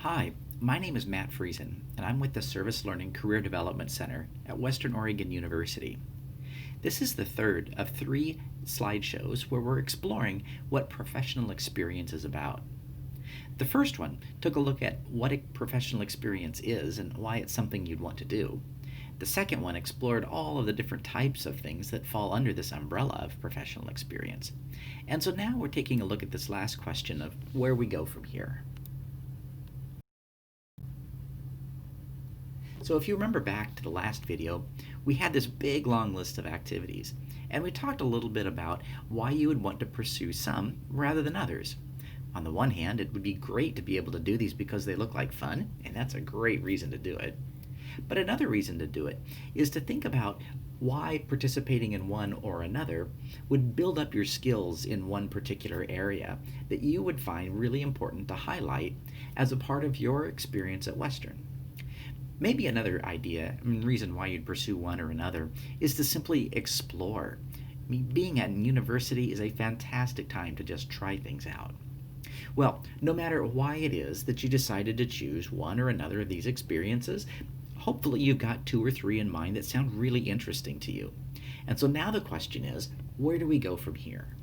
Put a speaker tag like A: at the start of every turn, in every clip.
A: Hi, my name is Matt Friesen, and I'm with the Service Learning Career Development Center at Western Oregon University. This is the third of three slideshows where we're exploring what professional experience is about. The first one took a look at what a professional experience is and why it's something you'd want to do. The second one explored all of the different types of things that fall under this umbrella of professional experience. And so now we're taking a look at this last question of where we go from here. So if you remember back to the last video, we had this big long list of activities, and we talked a little bit about why you would want to pursue some rather than others. On the one hand, it would be great to be able to do these because they look like fun, and that's a great reason to do it. But another reason to do it is to think about why participating in one or another would build up your skills in one particular area that you would find really important to highlight as a part of your experience at Western. Maybe another idea and reason why you'd pursue one or another is to simply explore. Being at university is a fantastic time to just try things out. Well, no matter why it is that you decided to choose one or another of these experiences, hopefully you've got two or three in mind that sound really interesting to you. And so now the question is, where do we go from here?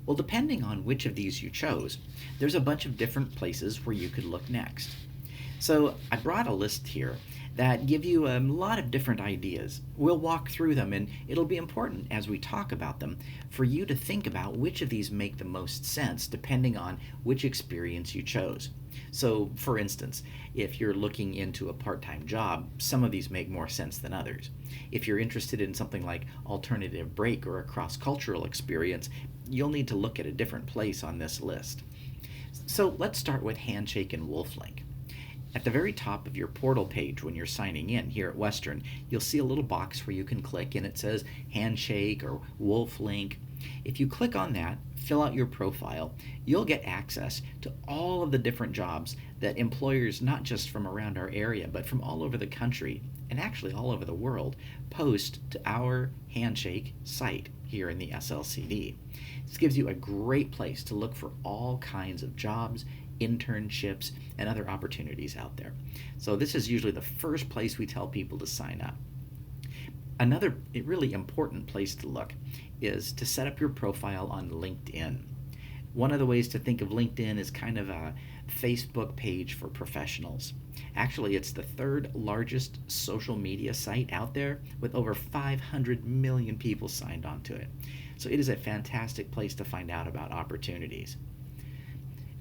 A: Well, depending on which of these you chose, there's a bunch of different places where you could look next. So I brought a list here that give you a lot of different ideas. We'll walk through them, and it'll be important as we talk about them for you to think about which of these make the most sense depending on which experience you chose. So, for instance, if you're looking into a part-time job, some of these make more sense than others. If you're interested in something like alternative break or a cross-cultural experience, you'll need to look at a different place on this list. So let's start with Handshake and WolfLink. At the very top of your portal page when you're signing in here at Western, you'll see a little box where you can click and it says Handshake or WolfLink. If you click on that, fill out your profile, you'll get access to all of the different jobs that employers, not just from around our area, but from all over the country, and actually all over the world, post to our Handshake site here in the SLCD. This gives you a great place to look for all kinds of jobs, internships, and other opportunities out there. So this is usually the first place we tell people to sign up. Another really important place to look is to set up your profile on LinkedIn. One of the ways to think of LinkedIn is kind of a Facebook page for professionals. Actually, it's the third largest social media site out there with over 500 million people signed onto it. So it is a fantastic place to find out about opportunities.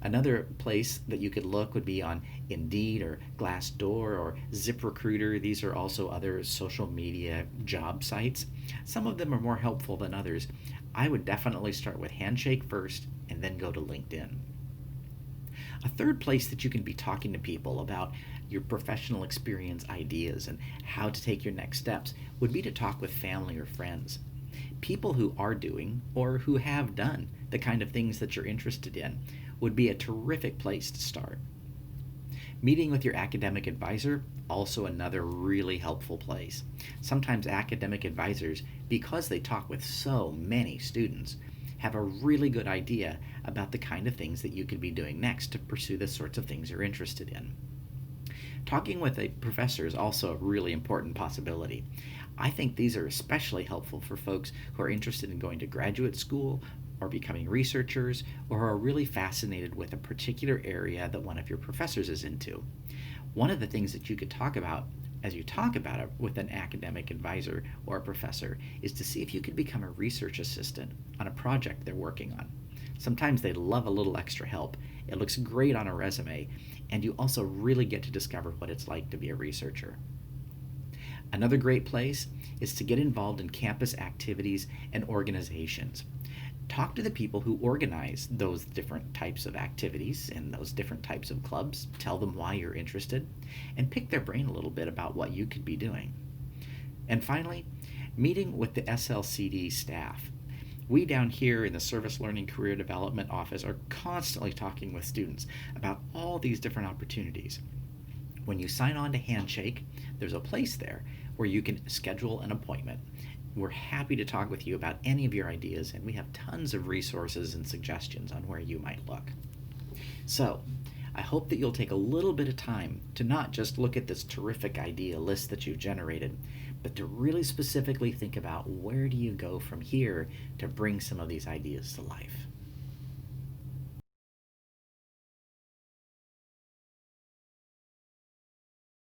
A: Another place that you could look would be on Indeed or Glassdoor or ZipRecruiter. These are also other social media job sites. Some of them are more helpful than others. I would definitely start with Handshake first and then go to LinkedIn. A third place that you can be talking to people about your professional experience ideas and how to take your next steps would be to talk with family or friends. People who are doing or who have done the kind of things that you're interested in would be a terrific place to start. Meeting with your academic advisor, also another really helpful place. Sometimes academic advisors, because they talk with so many students, have a really good idea about the kind of things that you could be doing next to pursue the sorts of things you're interested in. Talking with a professor is also a really important possibility. I think these are especially helpful for folks who are interested in going to graduate school or becoming researchers or are really fascinated with a particular area that one of your professors is into. One of the things that you could talk about as you talk about it with an academic advisor or a professor is to see if you could become a research assistant on a project they're working on. Sometimes they love a little extra help. It looks great on a resume, and you also really get to discover what it's like to be a researcher. Another great place is to get involved in campus activities and organizations. Talk to the people who organize those different types of activities and those different types of clubs. Tell them why you're interested and pick their brain a little bit about what you could be doing. And finally, meeting with the SLCD staff. We down here in the Service Learning Career Development Office are constantly talking with students about all these different opportunities. When you sign on to Handshake, there's a place there where you can schedule an appointment. We're happy to talk with you about any of your ideas, and we have tons of resources and suggestions on where you might look. So, I hope that you'll take a little bit of time to not just look at this terrific idea list that you've generated, but to really specifically think about where do you go from here to bring some of these ideas to life.